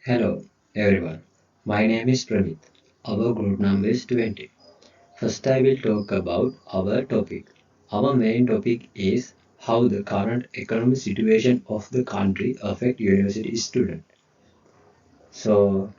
Hello everyone, my name is Pramit. Our group number is 20. First, I will talk about our topic. Our main topic is how the current economic situation of the country affect university students. So,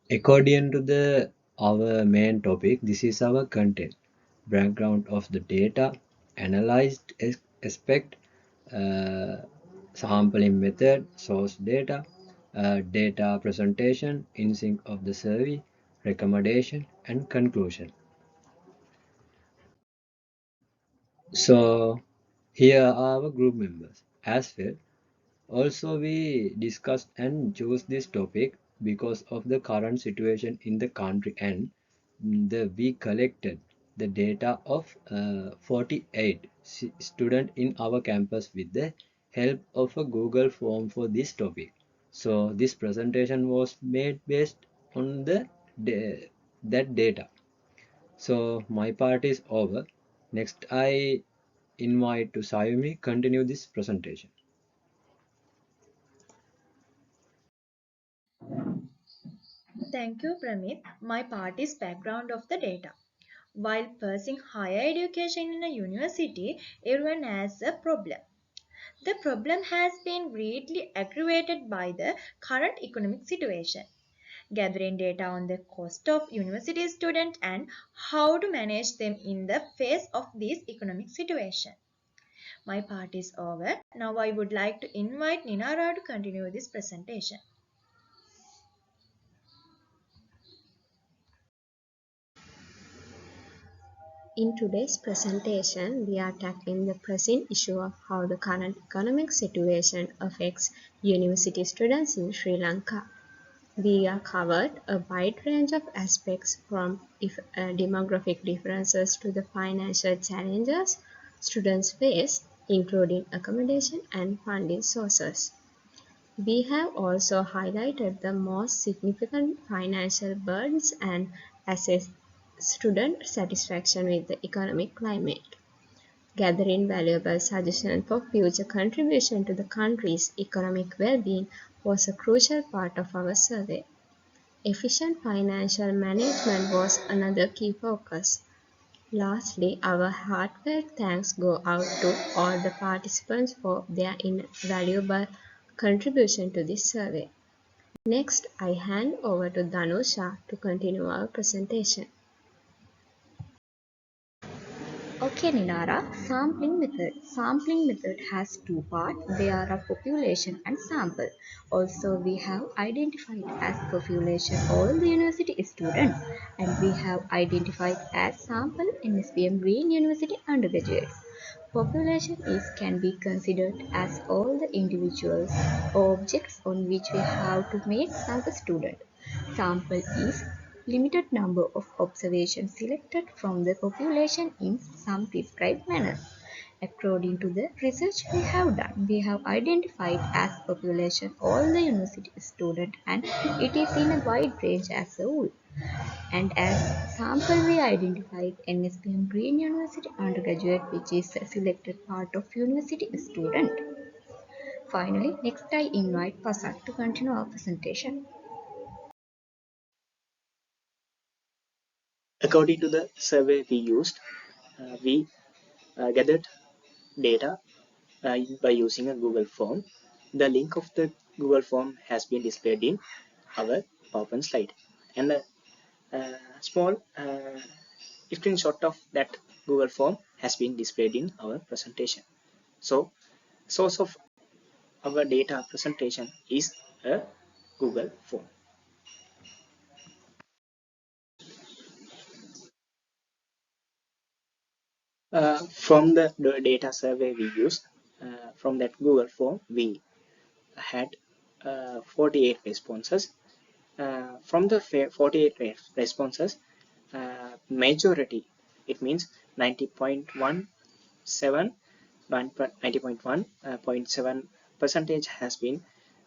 according to the our main topic, this is our content. Background of the data, analyzed aspect, uh, sampling method, source data, data presentation, in sync of the survey, recommendation, and conclusion. So here are our group members. As well, also we discussed and chose this topic because of the current situation in the country and we collected the data of 48 students in our campus with the help of a Google form for this topic. So this presentation was made based on that data. So my part is over. Next I invite to Sayumi continue this presentation. Thank you, Pramit. My part is background of the data. While pursuing higher education in a university, everyone has a problem. The problem has been greatly aggravated by the current economic situation. Gathering data on the cost of university students and how to manage them in the face of this economic situation. My part is over. Now I would like to invite Ninara to continue this presentation. In today's presentation, we are tackling the pressing issue of how the current economic situation affects university students in Sri Lanka. We have covered a wide range of aspects from demographic differences to the financial challenges students face, including accommodation and funding sources. We have also highlighted the most significant financial burdens and assessed student satisfaction with the economic climate. Gathering valuable suggestions for future contribution to the country's economic well-being was a crucial part of our survey. Efficient financial management was another key focus. Lastly, our heartfelt thanks go out to all the participants for their invaluable contribution to this survey. Next, I hand over to Danusha to continue our presentation. Okay, Ninara, sampling method. Sampling method has two parts. They are a population and sample. Also, we have identified as population all the university students, and we have identified as sample NSPM Green University undergraduates. Population is can be considered as all the individuals or objects on which we have to make sample student. Sample is limited number of observations selected from the population in some prescribed manner. According to the research we have done, we have identified as population all the university students and it is in a wide range as a whole. And as sample we identified NSPM Green University undergraduate which is a selected part of university student. Finally, next I invite Pasat to continue our presentation. According to the survey we used, we gathered data by using a Google form. The link of the Google form has been displayed in our PowerPoint slide. And a small screenshot of that Google form has been displayed in our presentation. So, source of our data presentation is a Google form. From the data survey we used, from that Google form, we had 48 responses. From the 48 responses, majority, it means 90.17, 90.1.7 percentage has been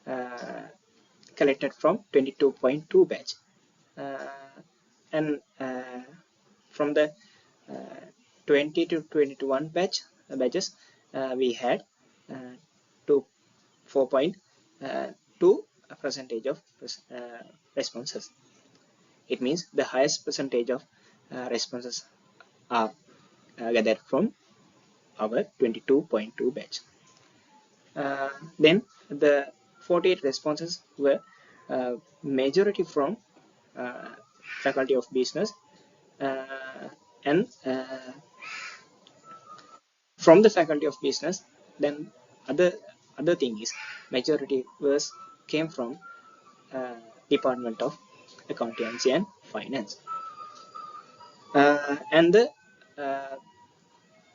uh, collected from 22.2 batch. Uh, and from the uh, 20 to 21 batches, we had uh, 2 4.2 to a percentage of responses. It means the highest percentage of responses are gathered from our 22.2 batch. Then the 48 responses were majority from uh, faculty of business, and from the faculty of business. Then other thing is majority was came from uh, department of accountancy and finance, and the uh,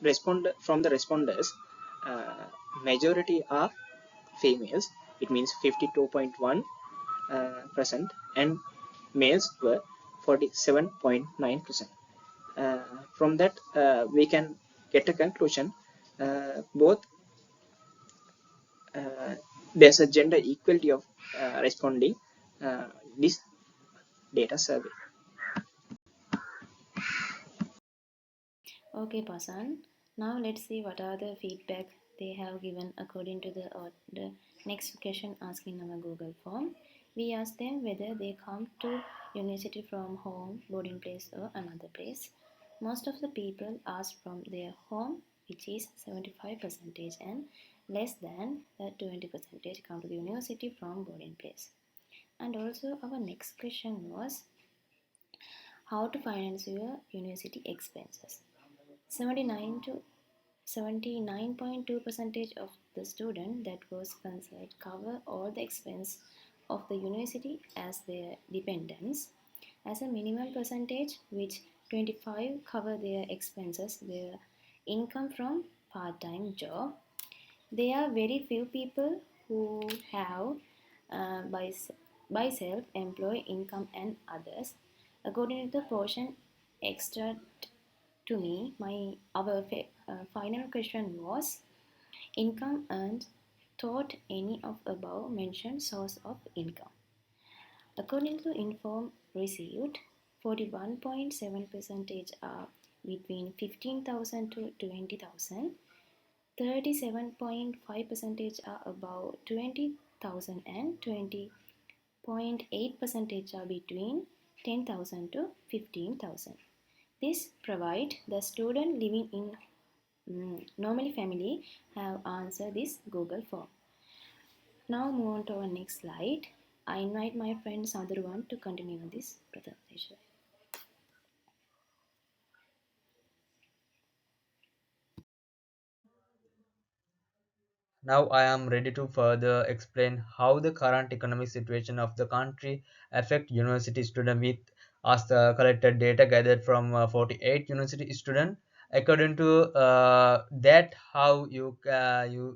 respond from the responders, uh, majority are females. It means 52.1 percent, and males were 47.9%. From that, we can get a conclusion. Both there's a gender equality of responding this data survey. Okay, Pasan. Now let's see what are the feedback they have given according to the next question asked in our Google form. We asked them whether they come to university from home, boarding place, or another place. Most of the people asked from their home, which is 75%, and less than 20% come to the university from boarding place. And also, our next question was how to finance your university expenses. 79 to 79.2 percentage of the student that was considered cover all the expense of the university as their dependents. As a minimal percentage, which 25 cover their expenses, their income from part-time job. There are very few people who have by self-employed income and others. According to the portion extra to me, my our final question was income earned taught any of above mentioned source of income. According to inform received, 41.7% are between 15,000 to 20,000. 37.5% are above 20,000 and 20.8% are between 10,000 to 15,000. This provide the student living in normally family have answered this Google form. Now move on to our next slide. I invite my friend Sadhruvan to continue this presentation. Now I am ready to further explain how the current economic situation of the country affect university student with as the collected data gathered from 48 university students. According to that, how you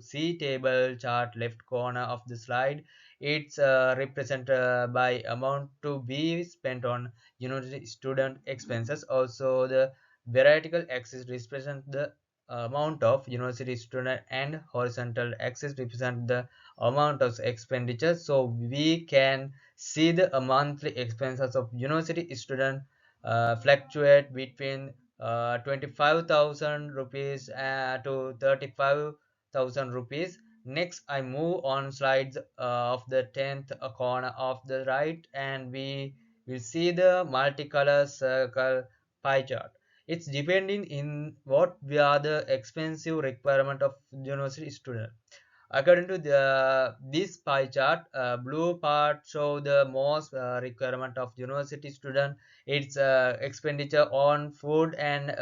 see table chart left corner of the slide, it's represented by amount to be spent on university student expenses. Also, the vertical axis represent the amount of university student and horizontal axis represent the amount of expenditure. So we can see the monthly expenses of university student fluctuate between 25,000 rupees to 35,000 rupees. Next I move on slides of the 10th corner of the right, and we will see the multicolor circle pie chart. It's depending in what we are the expensive requirement of university student. According to this pie chart, blue part show the most requirement of university student. Its expenditure on food and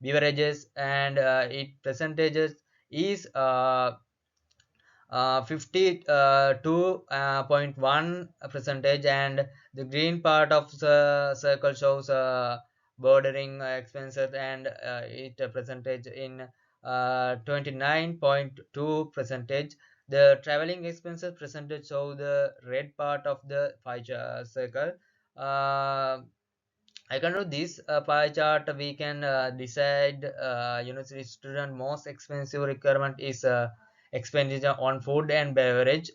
beverages, and it percentages is 52.1 percentage, and the green part of the circle shows bordering expenses, and it percentage in 29.2 percentage. The traveling expenses percentage show the red part of the circle. uh, I can do this pie chart. We can decide university student most expensive requirement is expenditure on food and beverage.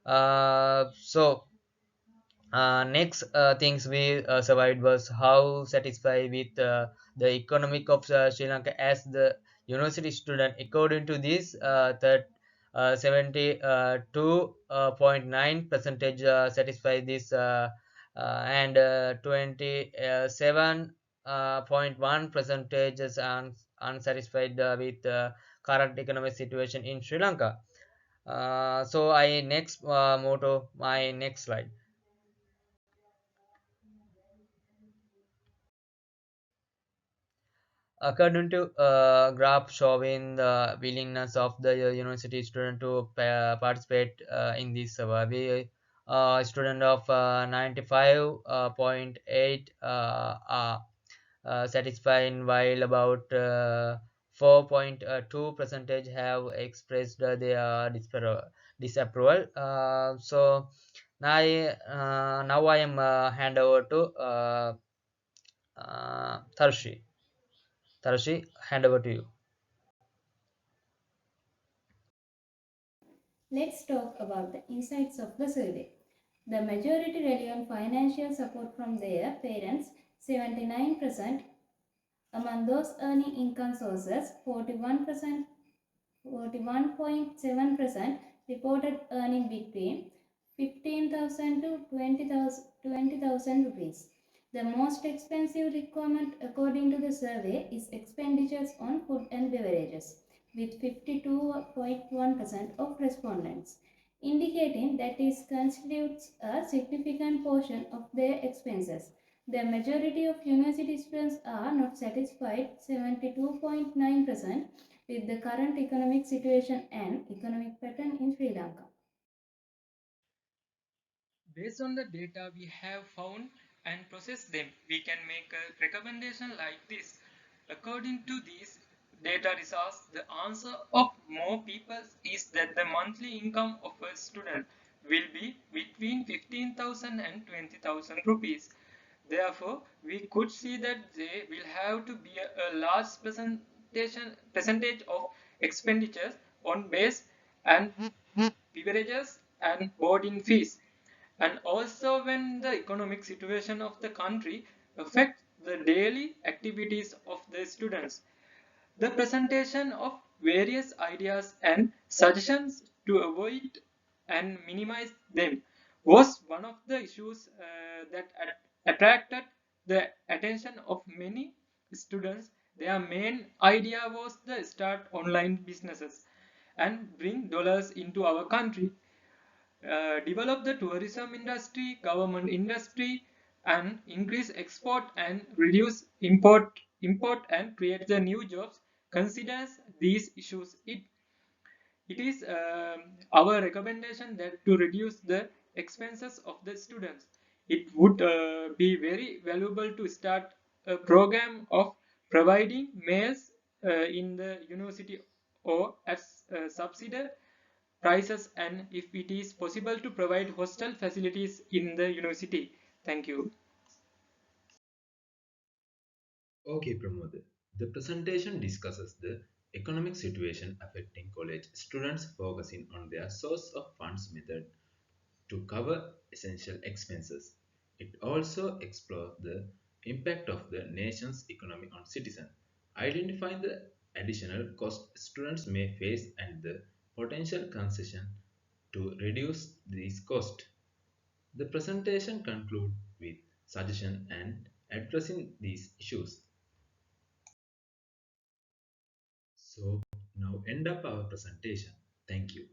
So next things we survived was how satisfied with the economic of Sri Lanka as the university student. According to this, that 72.9 percentage satisfy this, and 27.1 percentage is unsatisfied with current economic situation in Sri Lanka. So I next move to my next slide. According to graph showing the willingness of the university student to participate in this survey, student of 95.8 satisfied, while about 4.2 percentage have expressed their disapproval. So now I am hand over to Tharshi. Tarashi, hand over to you. Let's talk about the insights of the survey. The majority rely on financial support from their parents, 79%. Among those earning income sources, 41.7% reported earning between 15,000 to 20,000 rupees. The most expensive requirement according to the survey is expenditures on food and beverages, with 52.1% of respondents, indicating that it constitutes a significant portion of their expenses. The majority of university students are not satisfied, 72.9%, with the current economic situation and economic pattern in Sri Lanka. Based on the data we have found and processed them, we can make a recommendation like this. According to these data results, the answer of more people is that the monthly income of a student will be between 15,000 and 20,000 rupees. Therefore, we could see that there will have to be a large percentage of expenditures on base and beverages and boarding fees. And also when the economic situation of the country affects the daily activities of the students, the presentation of various ideas and suggestions to avoid and minimize them was one of the issues that attracted the attention of many students. Their main idea was to start online businesses and bring dollars into our country, develop the tourism industry, government industry, and increase export and reduce import and create the new jobs. Considers these issues. It is our recommendation that to reduce the expenses of the students. It would be very valuable to start a program of providing meals in the university or as subsidy prices, and if it is possible to provide hostel facilities in the university. Thank you. Okay, Pramod. The presentation discusses the economic situation affecting college students, focusing on their source of funds method to cover essential expenses. It also explores the impact of the nation's economy on citizens, identifying the additional cost students may face and the potential concession to reduce these costs. The presentation concludes with suggestion and addressing these issues. So now end up our presentation. Thank you.